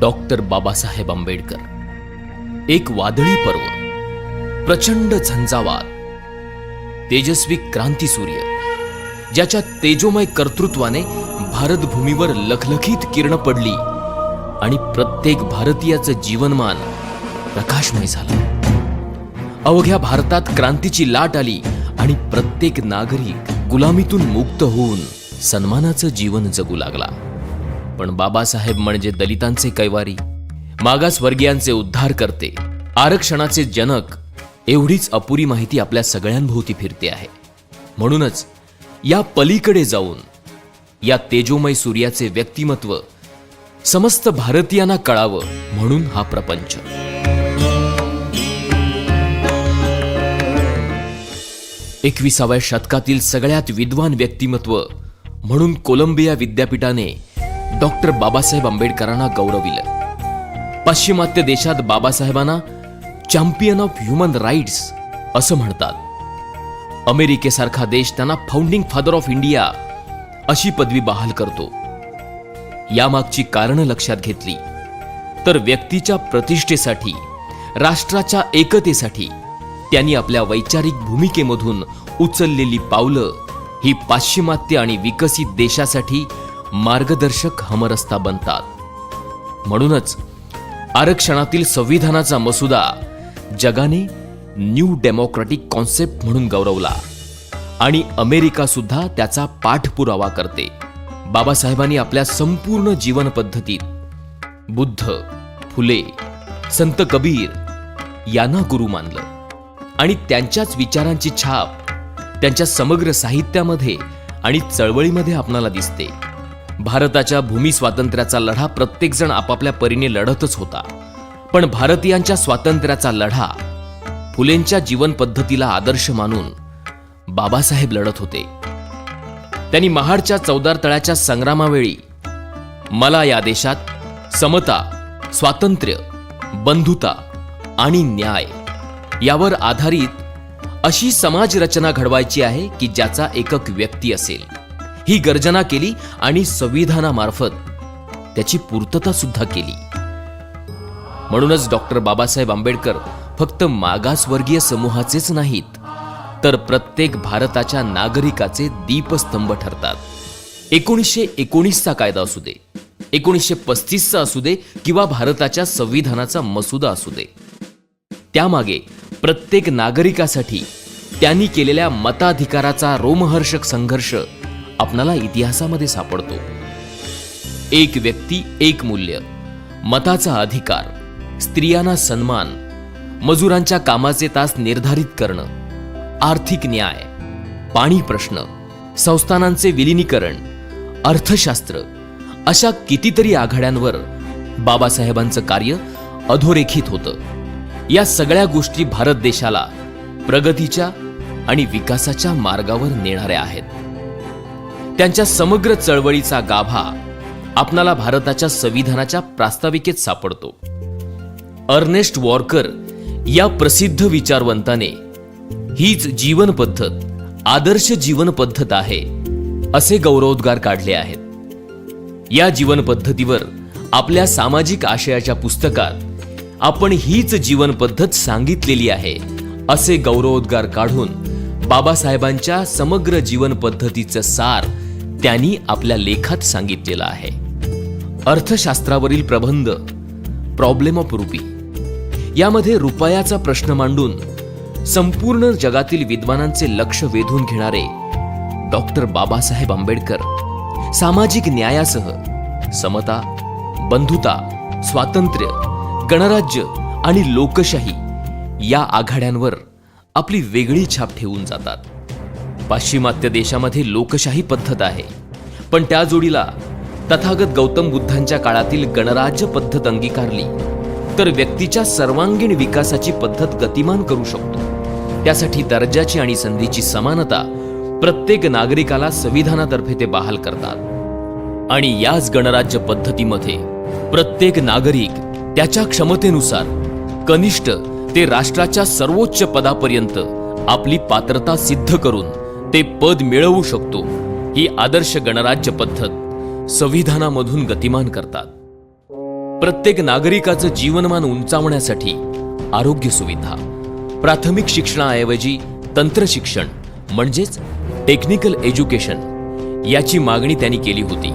Doctor Babasaheb Ambedkar. एक वादळी पर्व, प्रचंड झंझावात, तेजस्वी क्रांतीसूर्य ज्याच्या तेजोमय कर्तृत्वाने भारतभूमीवर लखलखीत किरण पडली आणि प्रत्येक भारतीयाचं जीवनमान प्रकाशमय झालं. अवघ्या भारतात क्रांतीची लाट आली आणि प्रत्येक नागरिक गुलामीतून मुक्त होऊन सन्मानाचं जीवन जगू लागला. पण बाबासाहेब म्हणजे दलितांचे कैवारी, मागासवर्गीयांचे उद्धार करते, आरक्षणाचे जनक एवढीच अपुरी माहिती आपल्या सगळ्यांभोवती फिरते आहे. म्हणूनच या पलीकडे जाऊन या तेजोमय सूर्याचे व्यक्तिमत्व समस्त भारतीयांना कळावं म्हणून हा प्रपंच. एकविसाव्या शतकातील सगळ्यात विद्वान व्यक्तिमत्व म्हणून कोलंबिया विद्यापीठाने डॉक्टर बाबासाहेब आंबेडकरांना गौरविलं. पाश्चिमात्य देशात बाबासाहेबांना चॅम्पियन ऑफ ह्युमन राईट्स असं म्हणतात. अमेरिकेसारखा देश त्यांना फाउंडिंग फादर ऑफ इंडिया अशी पदवी बहाल करतो. यामागची कारणं लक्षात घेतली तर व्यक्तीच्या प्रतिष्ठेसाठी, राष्ट्राच्या एकतेसाठी त्यांनी आपल्या वैचारिक भूमिकेमधून उचललेली पावलं ही पाश्चिमात्य आणि विकसित देशासाठी मार्गदर्शक हमरस्ता बनतात. म्हणूनच आरक्षणातील संविधानाचा मसुदा जगाने न्यू डेमोक्रॅटिक कॉन्सेप्ट म्हणून गौरवला आणि अमेरिका सुद्धा त्याचा पाठपुरावा करते. बाबासाहेबांनी आपल्या संपूर्ण जीवन पद्धतीत बुद्ध, फुले, संत कबीर यांना गुरु मानलं आणि त्यांच्याच विचारांची छाप त्यांच्या समग्र साहित्यामध्ये आणि चळवळीमध्ये आपणाला दिसते. भारताच्या भूमी स्वातंत्र्याचा लढा प्रत्येकजण आपापल्या परीने लढतच होता, पण भारतीयांच्या स्वातंत्र्याचा लढा फुलेंच्या जीवन पद्धतीला आदर्श मानून बाबासाहेब लढत होते. त्यांनी महाडच्या चौदार तळ्याच्या संग्रामावेळी मला या देशात समता, स्वातंत्र्य, बंधुता आणि न्याय यावर आधारित अशी समाज रचना घडवायची आहे की ज्याचा एकक व्यक्ती असेल ही गर्जना केली आणि संविधानामार्फत त्याची पूर्तता सुद्धा केली. म्हणूनच डॉक्टर बाबासाहेब आंबेडकर फक्त मागासवर्गीय समूहाचेच नाहीत तर प्रत्येक भारताच्या नागरिकाचे दीपस्तंभ ठरतात. 1919चा कायदा असू दे, 1935चा असू दे किंवा भारताच्या संविधानाचा मसुदा असू दे, त्यामागे प्रत्येक नागरिकासाठी त्यांनी केलेल्या मताधिकाराचा रोमहर्षक संघर्ष आपणाला इतिहासामध्ये सापडतो. एक व्यक्ती एक मूल्य, मताचा अधिकार, स्त्रियांना सन्मान, मजुरांच्या कामाचे तास निर्धारित करणं, आर्थिक न्याय, पाणी प्रश्न, संस्थानांचे विलिनीकरण, अर्थशास्त्र अशा कितीतरी आघाड्यांवर बाबासाहेबांचं कार्य अधोरेखित होतं. या सगळ्या गोष्टी भारत देशाला प्रगतीच्या आणि विकासाच्या मार्गावर नेणाऱ्या आहेत. त्यांच्या समग्र चळवळीचा गाभा आपणाला भारताच्या संविधानाच्या प्रास्ताविकेत सापडतो. अर्नेस्ट वॉर्कर या प्रसिद्ध विचारवंताने हीच जीवन पद्धत आदर्श जीवन पद्धत आहे असे गौरवोद्गार काढले आहेत. या जीवन पद्धतीवर आपल्या सामाजिक आशयाच्या पुस्तकात आपण हीच जीवन पद्धत सांगितलेली आहे असे गौरवोद्गार काढून बाबासाहेबांच्या समग्र जीवन पद्धतीचं सार त्यांनी आपल्या लेखात सांगितलेलं आहे. अर्थशास्त्रावरील प्रबंध प्रॉब्लेम ऑफ रुपी यामध्ये रुपयाचा प्रश्न मांडून संपूर्ण जगातील विद्वानांचे लक्ष वेधून घेणारे डॉक्टर बाबासाहेब आंबेडकर सामाजिक न्यायासह समता, बंधुता, स्वातंत्र्य, गणराज्य आणि लोकशाही या आघाड्यांवर आपली वेगळी छाप ठेवून जातात. पाश्चिमात्य देशामध्ये लोकशाही पद्धत आहे, पण त्या जोडीला तथागत गौतम बुद्धांच्या काळातील गणराज्य पद्धत अंगीकारली तर व्यक्तीच्या सर्वांगीण विकासाची पद्धत गतिमान करू शकतो. त्यासाठी दर्जाची आणि संधीची समानता प्रत्येक नागरिकाला संविधानातर्फे ते बहाल करतात आणि याच गणराज्य पद्धतीमध्ये प्रत्येक नागरिक त्याच्या क्षमतेनुसार कनिष्ठ ते राष्ट्राच्या सर्वोच्च पदापर्यंत आपली पात्रता सिद्ध करून ते पद मिळवू शकतो. ही आदर्श गणराज्य पद्धत संविधानामधून गतिमान करतात. प्रत्येक नागरिकाचं जीवनमान उंचावण्यासाठी आरोग्य सुविधा, प्राथमिक शिक्षणाऐवजी तंत्र शिक्षण म्हणजेच टेक्निकल एज्युकेशन याची मागणी त्यांनी केली होती.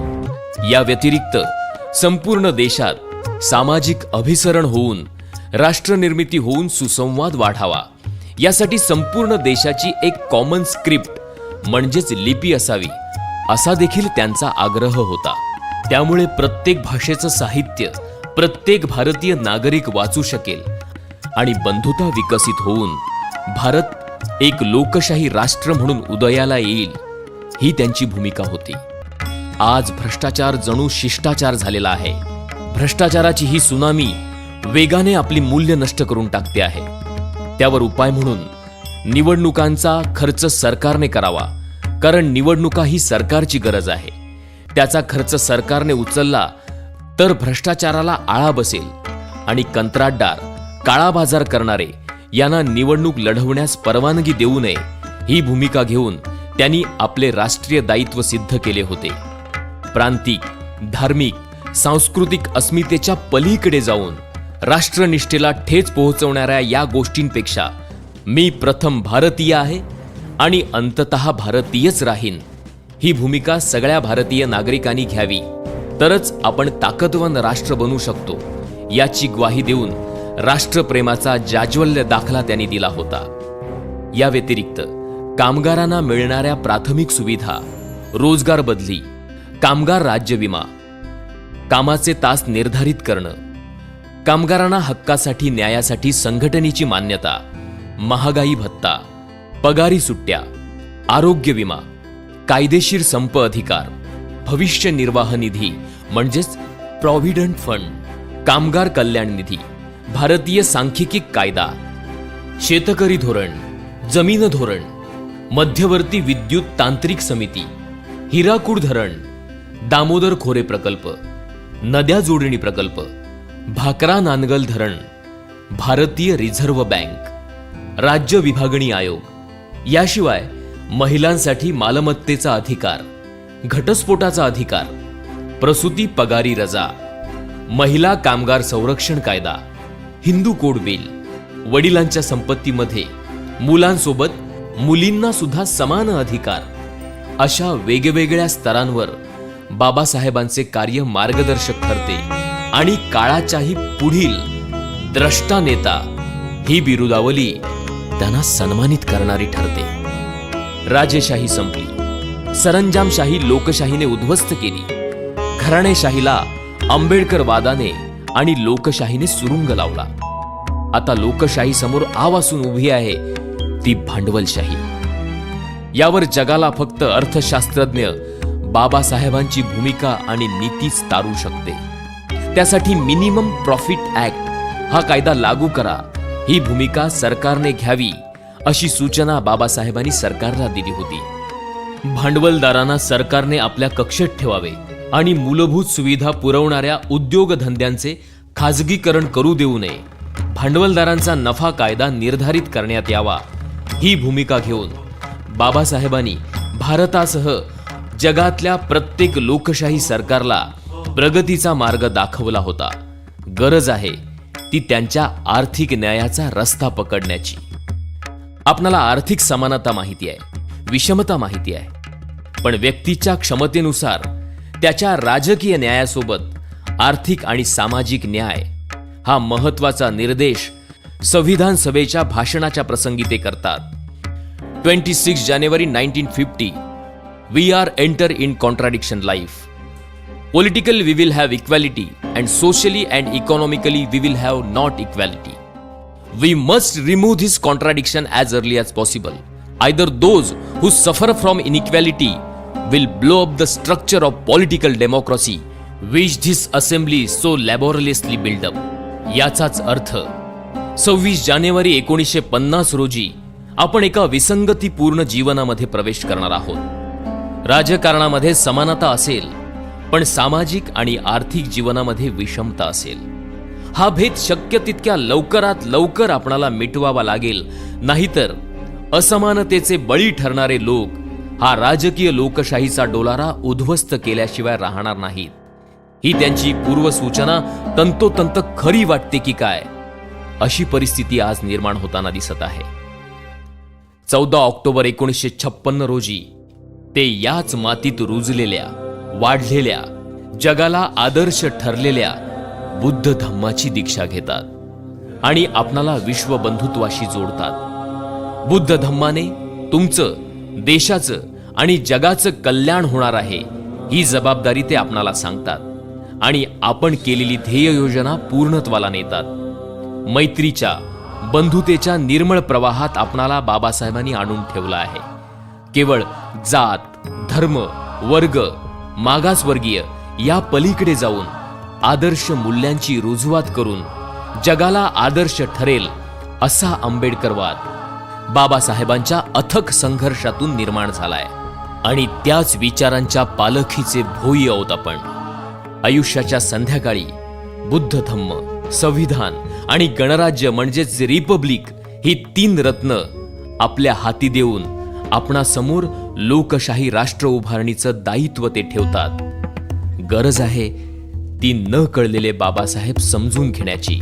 या व्यतिरिक्त संपूर्ण देशात सामाजिक अभिसरण होऊन राष्ट्रनिर्मिती होऊन सुसंवाद वाढावा यासाठी संपूर्ण देशाची एक कॉमन स्क्रिप्ट म्हणजेच लिपी असावी असा देखील त्यांचा आग्रह होता. त्यामुळे प्रत्येक भाषेचं साहित्य प्रत्येक भारतीय नागरिक वाचू शकेल आणि बंधुता विकसित होऊन भारत एक लोकशाही राष्ट्र म्हणून उदयाला येईल ही त्यांची भूमिका होती. आज भ्रष्टाचार जणू शिष्टाचार झालेला आहे. भ्रष्टाचाराची ही सुनामी वेगाने आपली मूल्य नष्ट करून टाकते आहे. त्यावर उपाय म्हणून निवडणुकांचा खर्च सरकारने करावा, कारण निवडणुका ही सरकारची गरज आहे. त्याचा खर्च सरकारने उचलला तर भ्रष्टाचाराला आळा बसेल आणि कंत्राटदार, काळा बाजार करणारे यांना निवडणूक लढवण्यास परवानगी देऊ नये ही भूमिका घेऊन त्यांनी आपले राष्ट्रीय दायित्व सिद्ध केले होते. प्रांतिक, धार्मिक, सांस्कृतिक अस्मितेच्या पलीकडे जाऊन राष्ट्रनिष्ठेला ठेच पोहोचवणाऱ्या या गोष्टींपेक्षा मी प्रथम भारतीय आहे आणि अंततः भारतीयच राहीन ही भूमिका सगळ्या भारतीय नागरिकांनी घ्यावी, तरच आपण ताकदवान राष्ट्र बनू शकतो याची ग्वाही देऊन राष्ट्रप्रेमाचा जाज्वल्य दाखला त्यांनी दिला होता. या व्यतिरिक्त कामगारांना मिळणाऱ्या प्राथमिक सुविधा, रोजगार बदली, कामगार राज्य विमा, कामाचे तास निर्धारित करणं, कामगारांना हक्कासाठी न्यायासाठी संघटनेची मान्यता, महागाई भत्ता, पगारी सुट्ट्या, आरोग्य विमा, कायदेशीर संप अधिकार, भविष्य निर्वाह निधी म्हणजेच प्रॉव्हिडंट फंड, कामगार कल्याण निधी, भारतीय सांख्यिकी कायदा, शेतकरी धोरण, जमीन धोरण, मध्यवर्ती विद्युत तांत्रिक समिती, हिराकूड धरण, दामोदर खोरे प्रकल्प, नद्या जोडणी प्रकल्प, भाकरा नानगल धरण, भारतीय रिझर्व्ह बँक, राज्य विभागणी आयोग, याशिवाय महिलांसाठी मालमत्तेचा अधिकार, घटस्फोटाचा अधिकार, प्रसूती पगारी रजा, महिला कामगार संरक्षण कायदा, हिंदू कोड बिल, वडिलांच्या संपत्तीमध्ये मुलांसोबत मुलींना सुद्धा समान अधिकार, अशा वेगवेगळ्या स्तरांवर बाबासाहेबांचे कार्य मार्गदर्शक ठरते आणि काळाच्याही पुढील द्रष्टा नेता ही बिरुदावली त्यांना सन्मानित करणारी ठरते. राजेशाही संपली, सरंजामशाही लोकशाहीने उद्ध्वस्त केली, घराणेशाहीला आंबेडकरवादाने आणि लोकशाहीने सुरुंग लावला. आता लोकशाही समोर आवासून उभी आहे ती भांडवलशाही. यावर जगाला फक्त अर्थशास्त्रज्ञ बाबासाहेबांची भूमिका आणि नीतीच तारू शकते. त्यासाठी मिनिमम प्रॉफिट ऍक्ट हा कायदा लागू करा ही भूमिका सरकारने घ्यावी अशी सूचना बाबासाहेबांनी सरकारला दिली होती. भांडवलदारांना सरकारने आपल्या कक्षेत ठेवावे आणि मूलभूत सुविधा पुरवणाऱ्या उद्योगधंद्यांचे खाजगीकरण करू देऊ नये. भांडवलदारांचा नफा कायदा निर्धारित करण्यात यावा ही भूमिका घेऊन बाबासाहेबांनी भारतासह जगातल्या प्रत्येक लोकशाही सरकारला प्रगतीचा मार्ग दाखवला होता. गरज आहे ती त्यांच्या आर्थिक न्यायाचा रस्ता पकडण्याची. आपणाला आर्थिक समानता माहिती आहे, विषमता माहिती आहे, पण व्यक्तीच्या क्षमतेनुसार त्याच्या राजकीय न्यायासोबत आर्थिक आणि सामाजिक न्याय हा महत्वाचा निर्देश संविधान सभेच्या भाषणाच्या प्रसंगी ते करतात. 26 जानेवारी 1950 We are enter in contradiction life. Politically we will have equality and socially and economically we will have not equality. We must remove this contradiction as early as possible. Either those who suffer from inequality will blow up the structure of political democracy which this assembly so laboriously built up. याचाच अर्थ 26 जानेवारी 1950 रोजी आपण एका विसंगतीपूर्ण जीवनामध्ये प्रवेश करणार आहोत. राजकारणामध्ये समानता असेल, पण सामाजिक आणि आर्थिक जीवनामध्ये विषमता असेल. हा भेद शक्य तितक्या लवकरात लवकर आपणाला मिटवावा लागेल, नाहीतर असमानतेचे बळी ठरणारे लोक हा राजकीय लोकशाहीचा डोलारा उद्ध्वस्त केल्याशिवाय राहणार नाहीत. ही त्यांची पूर्वसूचना तंतोतंत खरी वाटते की काय, अशी परिस्थिती आज निर्माण होताना दिसत आहे. 14 ऑक्टोबर 1956 रोजी ते याच मातीत रुजलेल्या, वाढलेल्या, जगाला आदर्श ठरलेल्या बुद्ध धम्माची दीक्षा घेतात आणि आपणाला विश्वबंधुत्वाशी जोडतात. बुद्ध धम्माने तुमचं, देशाचं आणि जगाचं कल्याण होणार आहे ही जबाबदारी ते आपणाला सांगतात आणि आपण केलेली ध्येय योजना पूर्णत्वाला नेतात. मैत्रीच्या, बंधुतेच्या निर्मळ प्रवाहात आपणाला बाबासाहेबांनी आणून ठेवलं आहे. केवळ जात, धर्म, वर्ग, मागासवर्गीय या पलीकडे जाऊन आदर्श मूल्यांची रुजवात करून जगाला आदर्श ठरेल असा आंबेडकरवाद बाबासाहेबांच्या अथक संघर्षातून निर्माण झालाय आणि त्याच विचारांच्या पालखीचे भोई आहोत आपण. आयुष्याच्या संध्याकाळी बुद्ध धम्म, संविधान आणि गणराज्य म्हणजेच रिपब्लिक ही 3 रत्न आपल्या हाती देऊन आपणासमोर लोकशाही राष्ट्र उभारणीचं दायित्व ते ठेवतात. गरज आहे ती न कळलेले बाबासाहेब समजून घेण्याची,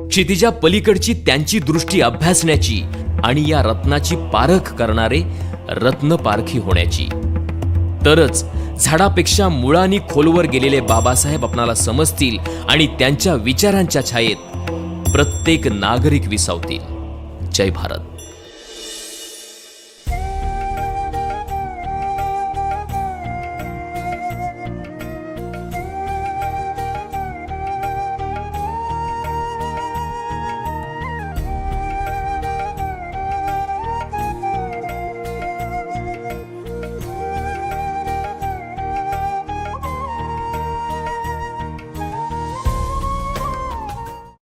क्षितिजा पलीकडची त्यांची दृष्टी अभ्यासण्याची आणि या रत्नाची पारख करणारे रत्नपारखी होण्याची. तरच झाडापेक्षा मुळांनी खोलवर गेलेले बाबासाहेब आपणाला समजतील आणि त्यांच्या विचारांच्या छायेत प्रत्येक नागरिक विसावतील. जय भारत.